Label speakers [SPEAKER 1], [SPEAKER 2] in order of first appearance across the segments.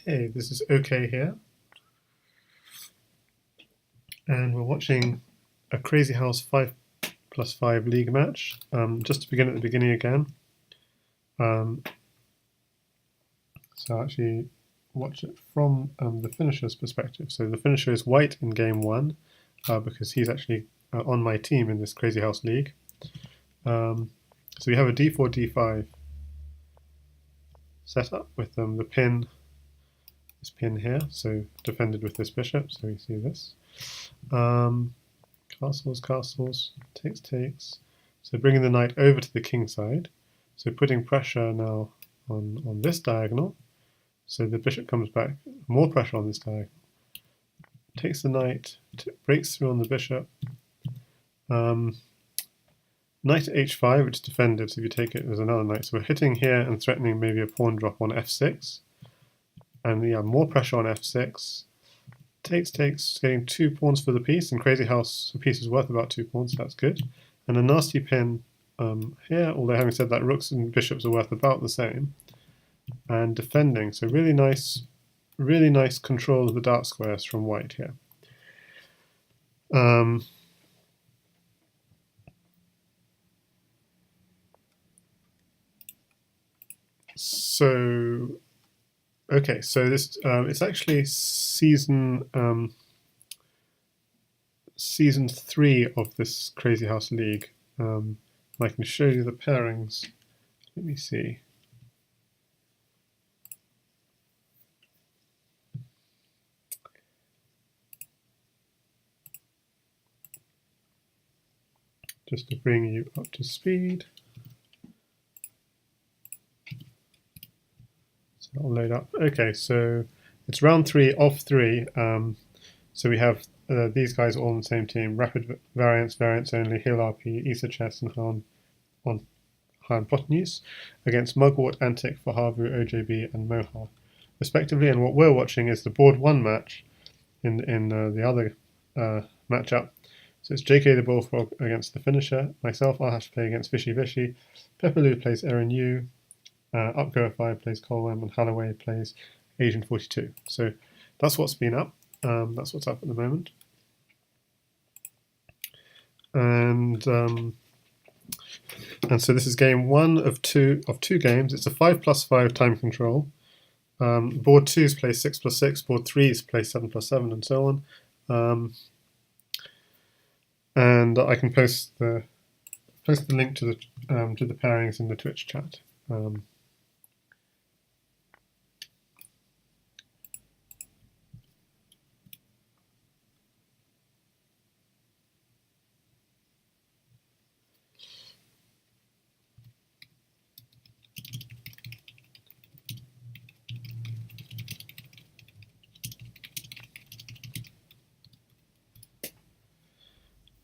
[SPEAKER 1] Okay, this is OK here, and we're watching a Crazyhouse 5+5 league match. Just to begin at the beginning again. So I'll actually watch it from the finisher's perspective. So the finisher is white in game 1 because he's actually on my team in this Crazyhouse league. So we have a d4, d5 setup with the pin. This pin here, so defended with this bishop, so we see this. Castles, castles, takes. So bringing the knight over to the king side. So putting pressure now on this diagonal. So the bishop comes back, more pressure on this diagonal. Takes the knight, breaks through on the bishop. Knight at h5, which is defended, so if you take it, there's another knight. So we're hitting here and threatening maybe a pawn drop on f6. And yeah, more pressure on f6. Takes, getting 2 pawns for the piece. In Crazyhouse, a piece is worth about 2 pawns, so that's good. And a nasty pin here, although having said that, rooks and bishops are worth about the same. And defending, so really nice control of the dark squares from white here. Okay, so this it's actually season 3 of this Crazyhouse league. I can show you the pairings. Let me see. Just to bring you up to speed. So I'll load up. Okay, so it's round 3 of 3. So we have these guys all on the same team. Rapid variants only, Hill RP, Isa Chess and Han Potnews against Mugwort, Antic, Fahavu, OJB and Mohar respectively. And what we're watching is the board 1 match in the other matchup. So it's JKtheBullfrog against TheFinnisher. Myself, I'll have to play against Vishy. Pepperloo plays Erin Yu. Upgo5 plays Colwem, and Halloway plays Asian 42. So that's what's been up. That's what's up at the moment. And so this is game 1 of two games. It's a 5+5 time control. Board 2s play 6+6. Board 3s play 7+7, and so on. And I can post the link to the pairings in the Twitch chat.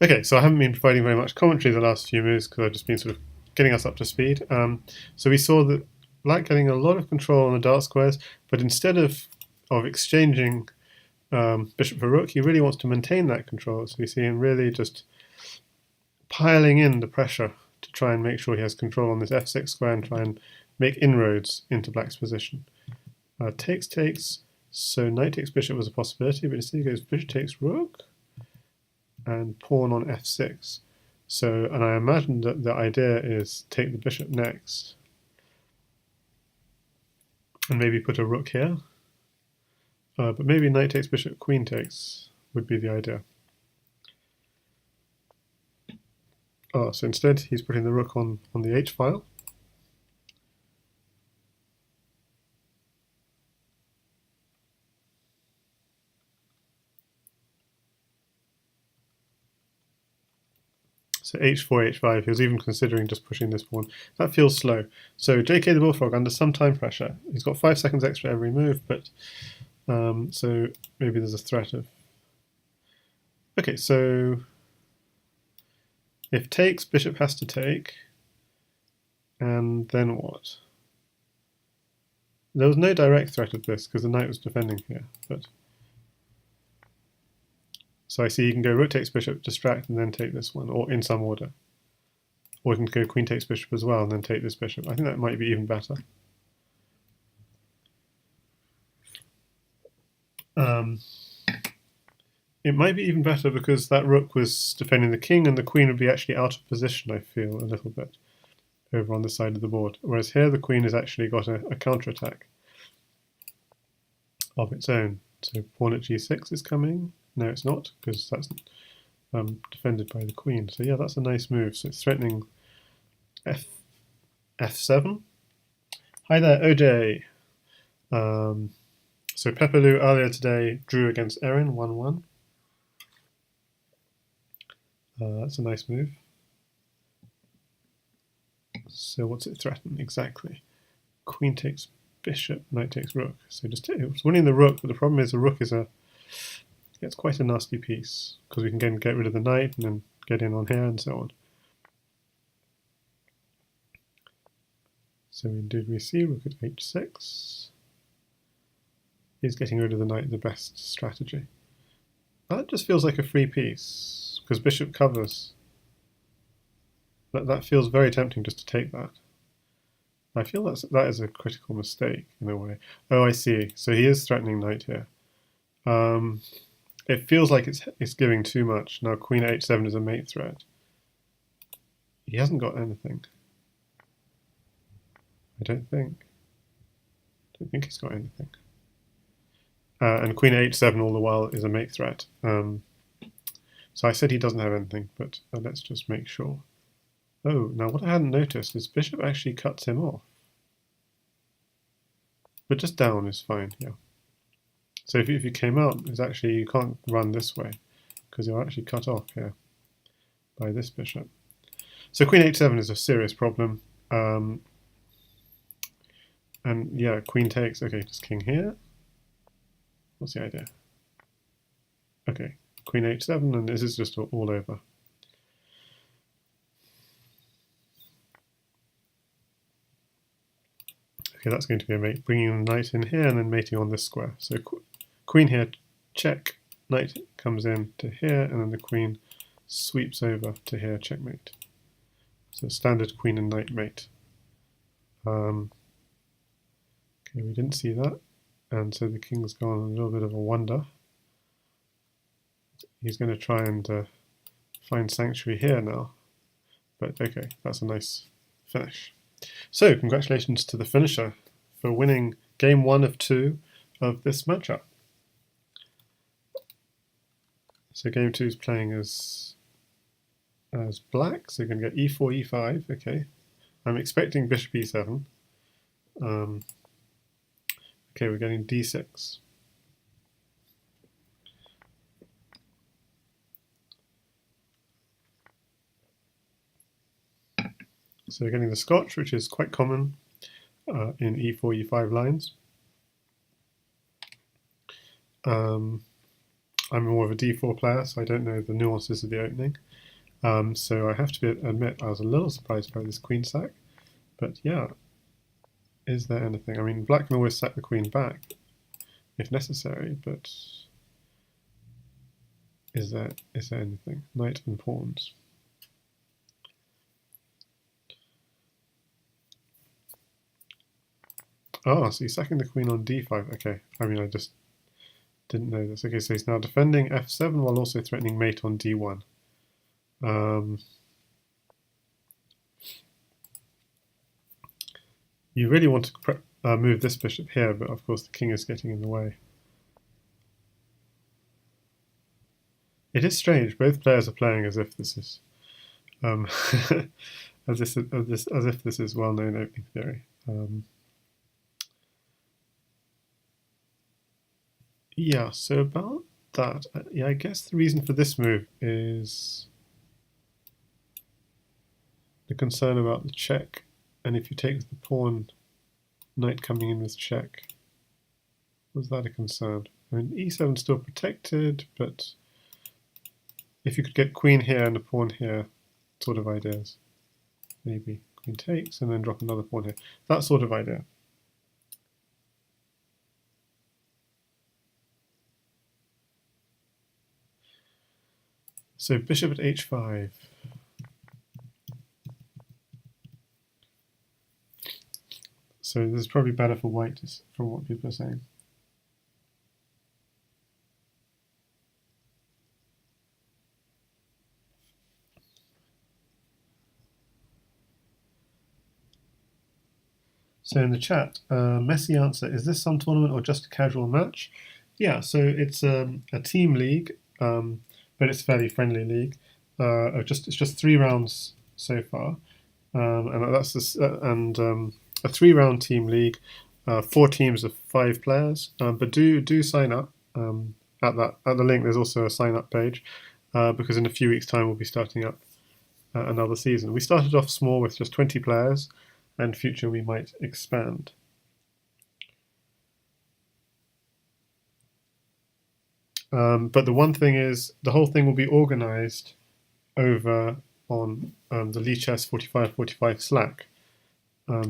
[SPEAKER 1] Okay, so I haven't been providing very much commentary the last few moves because I've just been sort of getting us up to speed. So we saw that Black getting a lot of control on the dark squares, but instead of exchanging bishop for rook, he really wants to maintain that control. So we see him really just piling in the pressure to try and make sure he has control on this f6 square and try and make inroads into Black's position. Takes. So knight takes bishop was a possibility, but instead he goes bishop takes rook and pawn on f6. So, and I imagine that the idea is take the bishop next and maybe put a rook here. But maybe knight takes bishop, queen takes would be the idea. So instead he's putting the rook on the h file. So h4, h5, he was even considering just pushing this pawn. That feels slow. So JKtheBullfrog under some time pressure. He's got 5 seconds extra every move, but so maybe there's a threat of... Okay, so if takes, bishop has to take, and then what? There was no direct threat of this because the knight was defending here, but... So I see you can go rook takes bishop, distract, and then take this one, or in some order. Or you can go queen takes bishop as well, and then take this bishop. I think that might be even better. It might be even better because that rook was defending the king and the queen would be actually out of position, I feel, a little bit, over on this side of the board. Whereas here the queen has actually got a counter-attack of its own. So pawn at g6 is coming. No, it's not, because that's defended by the queen. So yeah, that's a nice move. So it's threatening f7. Hi there, OJ. So Pepperloo earlier today drew against Erin, 1-1. That's a nice move. So what's it threaten exactly? Queen takes bishop, knight takes rook. So just it's winning the rook, but the problem is the rook is it's quite a nasty piece because we can again get rid of the knight and then get in on here and so on. So did we see rook at h6? Is getting rid of the knight the best strategy? That just feels like a free piece because bishop covers. That feels very tempting just to take that. I feel that is a critical mistake in a way. Oh, I see. So he is threatening knight here. It feels like it's giving too much. Now queen h7 is a mate threat. He hasn't got anything. I don't think he's got anything. And queen h7 all the while is a mate threat. So I said he doesn't have anything, but let's just make sure. Oh, now what I hadn't noticed is bishop actually cuts him off. But just down is fine, yeah. So if you came out, it's actually, you can't run this way, because you're actually cut off here by this bishop. So queen h7 is a serious problem. And yeah, queen takes, okay, just king here. What's the idea? Okay, queen h7, and this is just all over. Okay, that's going to be a mate, bringing the knight in here and then mating on this square. So queen here, check, knight comes in to here, and then the queen sweeps over to here, checkmate. So standard queen and knight mate. Okay, we didn't see that, and so the king's gone a little bit of a wander. He's going to try and find sanctuary here now, but okay, that's a nice finish. So congratulations to the finisher for winning game 1 of 2 of this matchup. So game 2 is playing as black, so you're going to get e4, e5, okay. I'm expecting bishop e7. Okay, we're getting d6. So we're getting the Scotch, which is quite common in e4, e5 lines. I'm more of a d4 player, so I don't know the nuances of the opening. So I have to admit I was a little surprised by this queen sack. But yeah, is there anything? I mean, black can always sack the queen back if necessary, but is there anything? Knight and pawns. Oh, so he's sacking the queen on d5. Okay, I mean, I just didn't know this. Okay, so he's now defending f7 while also threatening mate on d1. You really want to move this bishop here, but of course the king is getting in the way. It is strange. Both players are playing as if this is as if this is well-known opening theory. Yeah, so about that, yeah, I guess the reason for this move is the concern about the check, and if you take the pawn, knight coming in with check, was that a concern? I mean, e7 is still protected, but if you could get queen here and a pawn here, sort of ideas. Maybe queen takes and then drop another pawn here. That sort of idea. So bishop at h5. So this is probably better for white, from what people are saying. So in the chat, messy answer, is this some tournament or just a casual match? Yeah, so it's a team league, but it's a fairly friendly league. It's just 3 rounds so far, and that's this, a 3-round team league, 4 teams of 5 players. But do sign up at the link. There's also a sign up page because in a few weeks' time we'll be starting up another season. We started off small with just 20 players, and in future we might expand. But the one thing is, the whole thing will be organized over on the Lichess 4545 Slack.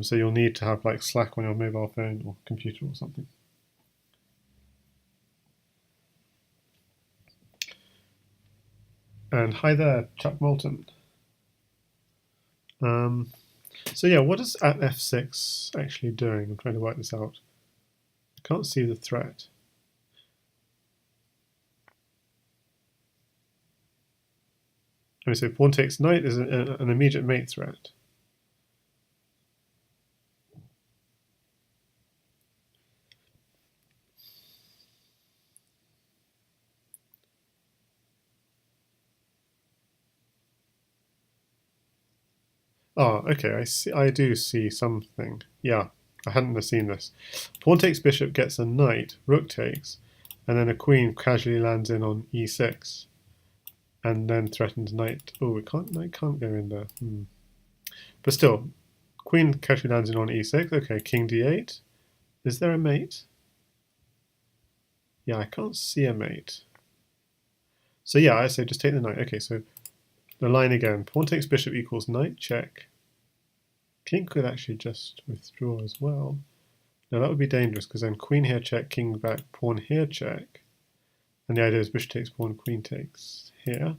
[SPEAKER 1] So you'll need to have like Slack on your mobile phone or computer or something. And hi there, Chuck Moulton. So yeah, what is at f6 actually doing? I'm trying to work this out. I can't see the threat. Okay, so pawn takes knight is an immediate mate threat. Oh, okay, I do see something. Yeah, I hadn't seen this. Pawn takes bishop gets a knight, rook takes, and then a queen casually lands in on e6, and then threatens knight. Oh, knight can't go in there. But still, queen casually lands in on e6. Okay, king d8. Is there a mate? Yeah, I can't see a mate. So yeah, I say just take the knight. Okay, so the line again. Pawn takes bishop equals knight, check. King could actually just withdraw as well. Now that would be dangerous because then queen here check, king back, pawn here check. And the idea is bishop takes pawn, queen takes here.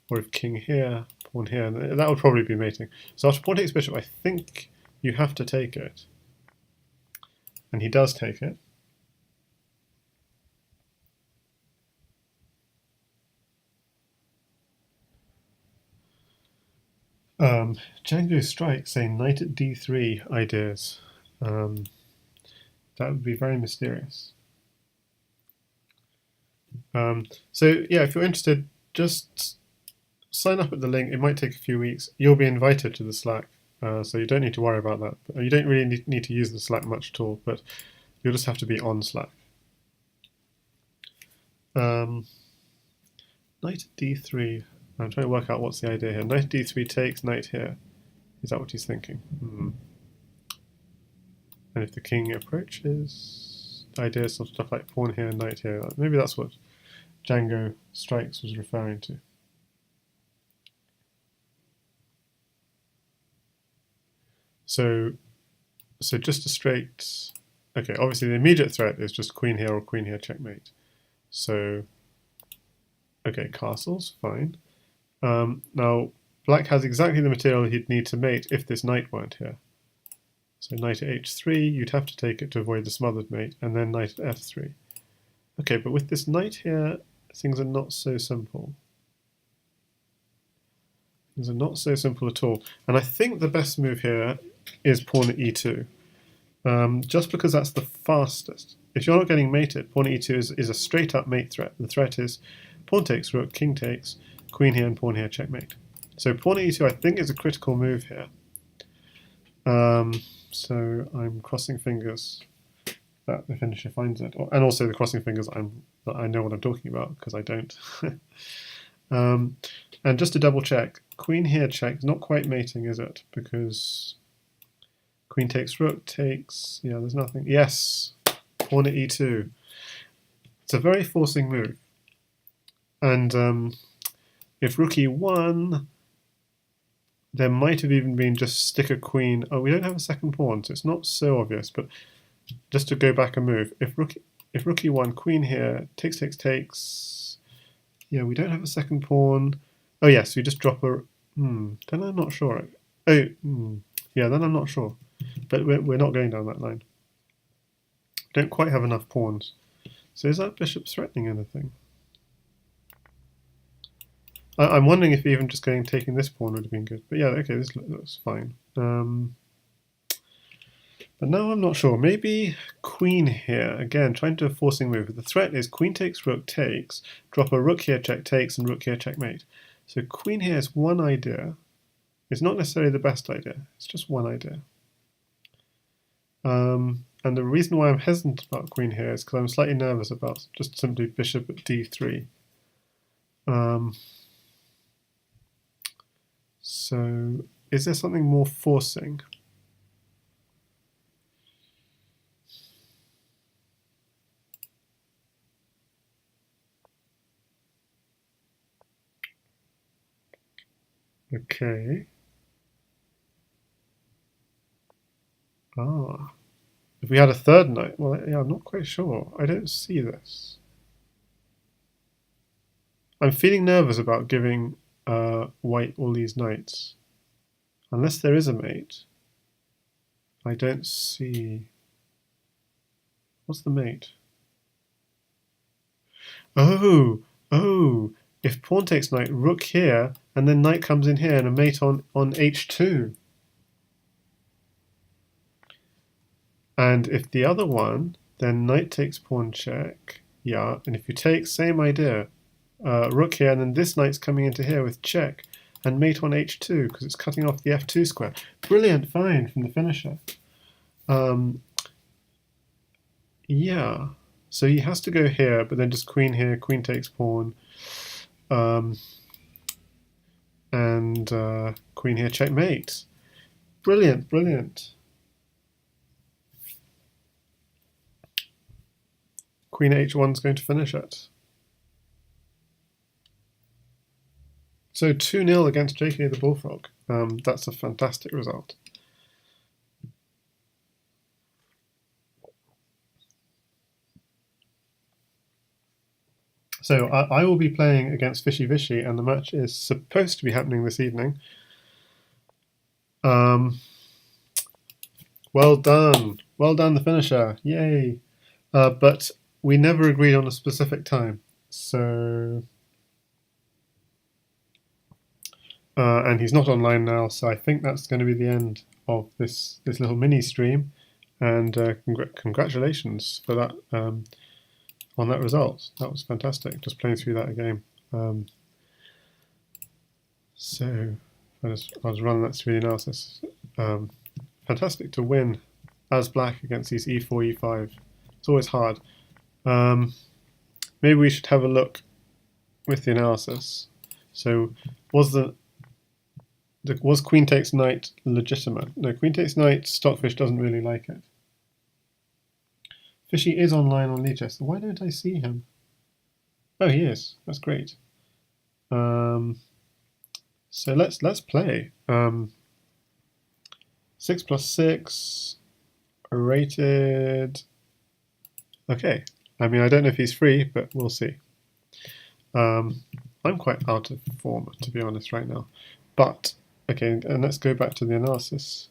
[SPEAKER 1] Or if king here, pawn here, and that would probably be mating. So after pawn takes bishop, I think you have to take it. And he does take it. Django Strike saying knight at d3 ideas. That would be very mysterious. So yeah, if you're interested, just sign up at the link. It might take a few weeks. You'll be invited to the Slack, so you don't need to worry about that. You don't really need to use the Slack much at all, but you'll just have to be on Slack. Knight at d3. I'm trying to work out what's the idea here. Knight at d3 takes knight here. Is that what he's thinking? And if the king approaches, the idea is stuff like pawn here, knight here. Maybe that's what Django Strikes was referring to. So just a straight. Okay, obviously the immediate threat is just queen here or queen here checkmate. So okay, castles, fine. Now black has exactly the material he'd need to mate if this knight weren't here. So knight at h3, you'd have to take it to avoid the smothered mate, and then knight at f3. Okay, but with this knight here, things are not so simple. Things are not so simple at all. And I think the best move here is pawn at e2. Just because that's the fastest. If you're not getting mated, pawn at e2 is a straight up mate threat. The threat is pawn takes, rook, king takes, queen here and pawn here, checkmate. So pawn at e2 I think is a critical move here. So I'm crossing fingers that the finisher finds it, and also the crossing fingers that I know what I'm talking about, because I don't. And just to double check, queen here checks, not quite mating, is it? Because queen takes, rook takes, yeah, there's nothing. Yes, pawn at e2. It's a very forcing move. And if rook e1, there might have even been just stick a queen. Oh, we don't have a second pawn, so it's not so obvious, but just to go back a move, if rook e1, queen here, takes, takes, takes, yeah, we don't have a second pawn. Oh yes, we just drop a, then I'm not sure. Oh, yeah, then I'm not sure. But we're not going down that line. Don't quite have enough pawns. So is that bishop threatening anything? I'm wondering if even just taking this pawn would have been good. But yeah, okay, this looks fine. But now I'm not sure. Maybe queen here. Again, trying to do a forcing move. The threat is queen takes, rook takes, drop a rook here, check takes, and rook here, checkmate. So queen here is one idea. It's not necessarily the best idea. It's just one idea. And the reason why I'm hesitant about queen here is because I'm slightly nervous about just simply bishop at d3. So is there something more forcing? Okay. Ah. If we had a third knight, well, yeah, I'm not quite sure. I don't see this. I'm feeling nervous about giving white all these knights. Unless there is a mate. I don't see... What's the mate? Oh! Oh! If pawn takes knight, rook here, and then knight comes in here and a mate on h2. And if the other one, then knight takes pawn check. Yeah, and if you take, same idea. Rook here, and then this knight's coming into here with check. And mate on h2, because it's cutting off the f2 square. Brilliant find from the finisher. Yeah, so he has to go here, but then just queen here, queen takes pawn. And queen here, checkmate. Brilliant, brilliant. Queen h1 is going to finish it. So 2-0 against JK the Bullfrog. That's a fantastic result. So I will be playing against Fishy Vishy, and the match is supposed to be happening this evening. Well done, the finisher, yay! But we never agreed on a specific time, so and he's not online now, so I think that's going to be the end of this little mini stream. And congratulations for that on that result. That was fantastic. Just playing through that game. So I was running that through the analysis. Fantastic to win as black against these e4, e5. It's always hard. Maybe we should have a look with the analysis. So was queen takes knight legitimate? No, queen takes knight, Stockfish doesn't really like it. Fishy is online on Leechess. Why don't I see him? Oh, he is. That's great. So let's play. 6+6 rated. Okay. I mean, I don't know if he's free, but we'll see. I'm quite out of form, to be honest, right now. But okay, and let's go back to the analysis.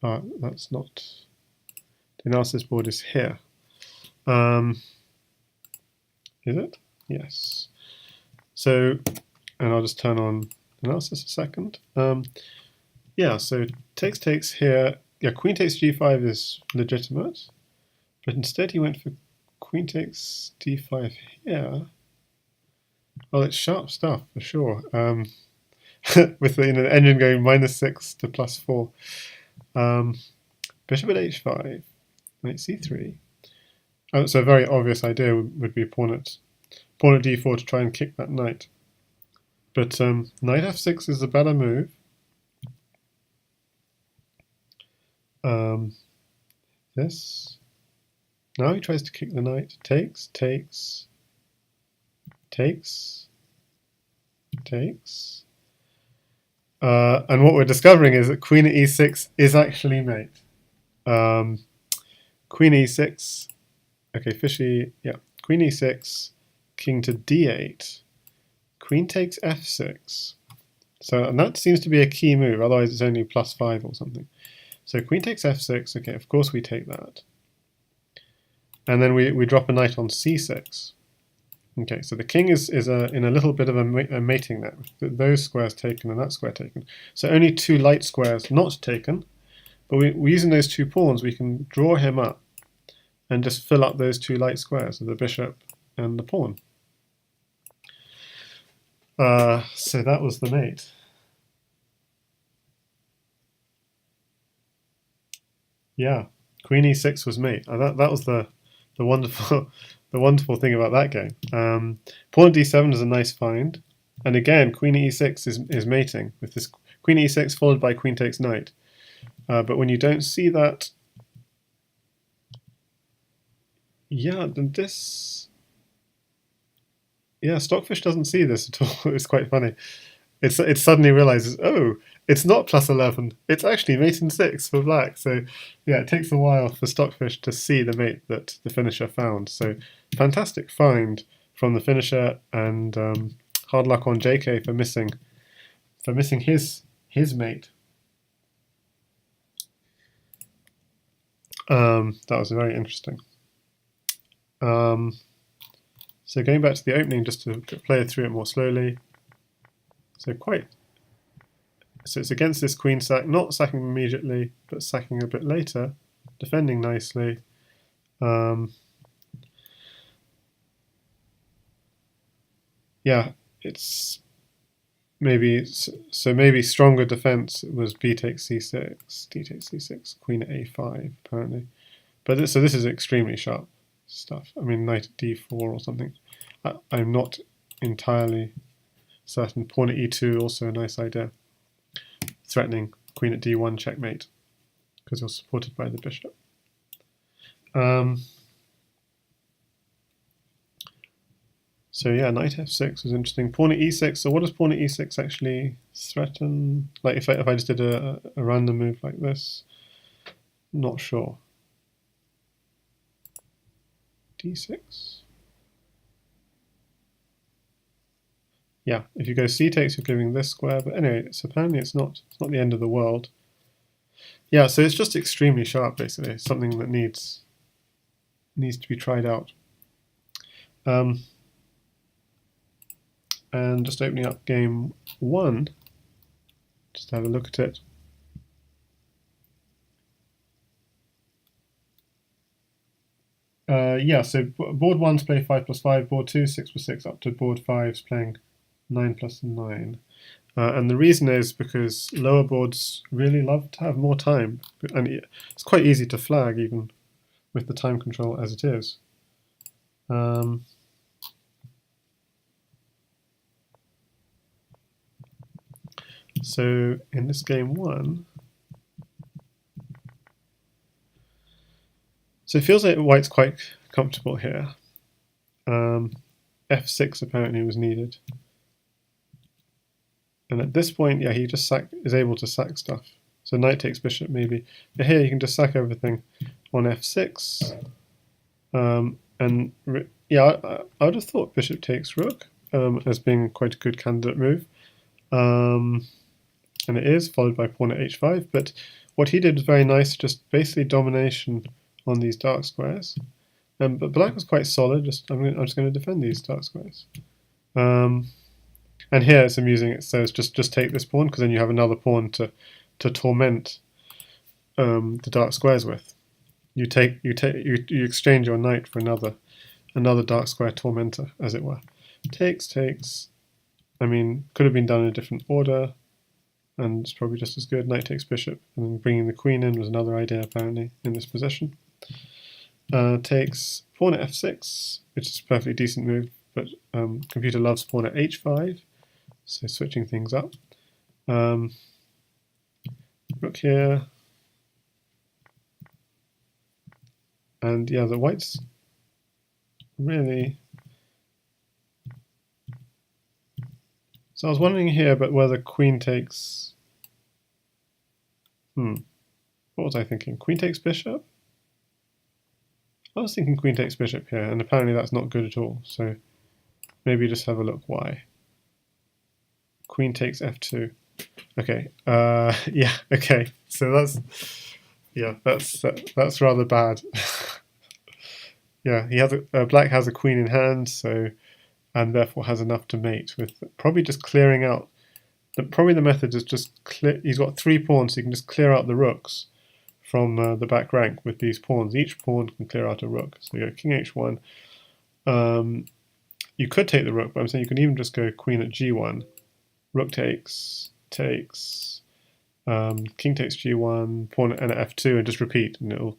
[SPEAKER 1] That's not. The analysis board is here. Is it? Yes. So, and I'll just turn on analysis a second. Yeah, so takes here. Yeah, queen takes g5 is legitimate, but instead he went for queen takes d5 here. Well, it's sharp stuff for sure. With the engine going -6 to +4. Bishop at h5. Knight c3. So a very obvious idea would be pawn at d4 to try and kick that knight. But knight f6 is a better move. This. Now he tries to kick the knight. Takes. And what we're discovering is that queen at e6 is actually mate. Queen e6. Okay, Fishy. Yeah. Queen e6. King to d8. Queen takes f6. So, and that seems to be a key move. Otherwise, it's only +5 or something. So queen takes f6. Okay, of course we take that. And then we drop a knight on c6. Okay, so the king is in a little bit of a mating net. Those squares taken and that square taken. So only 2 light squares not taken. But we're using those 2 pawns, we can draw him up and just fill up those 2 light squares of the bishop and the pawn. So that was the mate. Yeah, Queen e6 was mate. That was the wonderful the wonderful thing about that game. Pawn d7 is a nice find, and again Queen e6 is mating with this Queen e6 followed by Queen takes knight. But when you don't see that, yeah, then this, yeah, Stockfish doesn't see this at all. It's quite funny. It suddenly realizes, oh, it's not +11. It's actually mate in 6 for black. So yeah, it takes a while for Stockfish to see the mate that the finisher found. So fantastic find from the finisher, and hard luck on JK for missing his mate. That was very interesting. So going back to the opening, just to play through it more slowly. So it's against this queen sack, not sacking immediately, but sacking a bit later, defending nicely. Yeah, it's maybe stronger defense was b takes c6, d takes c6, queen at a5 apparently. But so this is extremely sharp stuff. I mean, knight at d4 or something. I'm not entirely certain. Pawn at e2, also a nice idea. Threatening queen at d1 checkmate because you're supported by the bishop. So yeah, knight f6 was interesting. Pawn at e6. So what does pawn at e6 actually threaten? Like if I just did a random move like this, not sure. d6. Yeah, if you go c takes, you're giving this square. But anyway, so apparently it's not the end of the world. Yeah, so it's just extremely sharp, basically. It's something that needs to be tried out. And just opening up game 1, just to have a look at it. Yeah, so board 1's play 5+5, board 2 6+6, up to board 5's playing 9+9. And the reason is because lower boards really love to have more time, and it's quite easy to flag even with the time control as it is. So in this game 1, so it feels like white's quite comfortable here. f6 apparently was needed. And at this point, yeah, he just is able to sack stuff. So knight takes bishop maybe. But here you can just sack everything on f6. And yeah, I would have thought bishop takes rook as being quite a good candidate move. And it is, followed by pawn at h5. But what he did was very nice, just basically domination on these dark squares. But black was quite solid. I'm just going to defend these dark squares. And here it's amusing. It says just take this pawn, because then you have another pawn to torment the dark squares with. You exchange your knight for another dark square tormentor, as it were. Takes. I mean, could have been done in a different order, and it's probably just as good. Knight takes bishop, and then bringing the queen in was another idea apparently in this position. Takes pawn at f6, which is a perfectly decent move, but computer loves pawn at h5, so switching things up. Rook here, and yeah, the whites really. So I was wondering here, but whether queen takes. What was I thinking? Queen takes bishop? I was thinking queen takes bishop here, and apparently that's not good at all. So maybe just have a look why. Queen takes f2. Okay. Yeah. Okay. So that's rather bad. Yeah. He has black has a queen in hand, so and therefore has enough to mate with. Probably just clearing out. Probably the method is just clear. He's got 3 pawns, so you can just clear out the rooks the back rank with these pawns. Each pawn can clear out a rook. So you go king h1. You could take the rook, but I'm saying you can even just go queen at g1. Rook takes, king takes g1, pawn and at f2, and just repeat, and it'll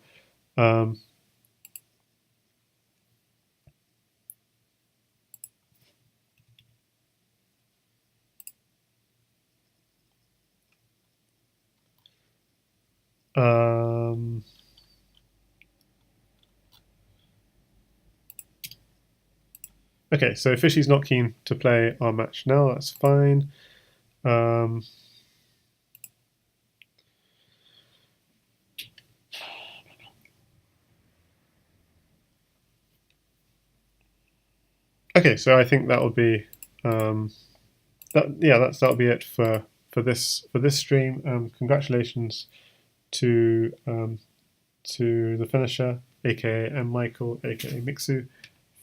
[SPEAKER 1] okay, so Fishy's not keen to play our match now, that's fine. Okay, so I think that'll be that'll be it for this stream. Congratulations to TheFinnisher, aka M Michael, aka Mixu,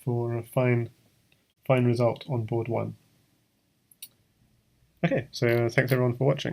[SPEAKER 1] for a fine result on board 1. Okay, so thanks everyone for watching.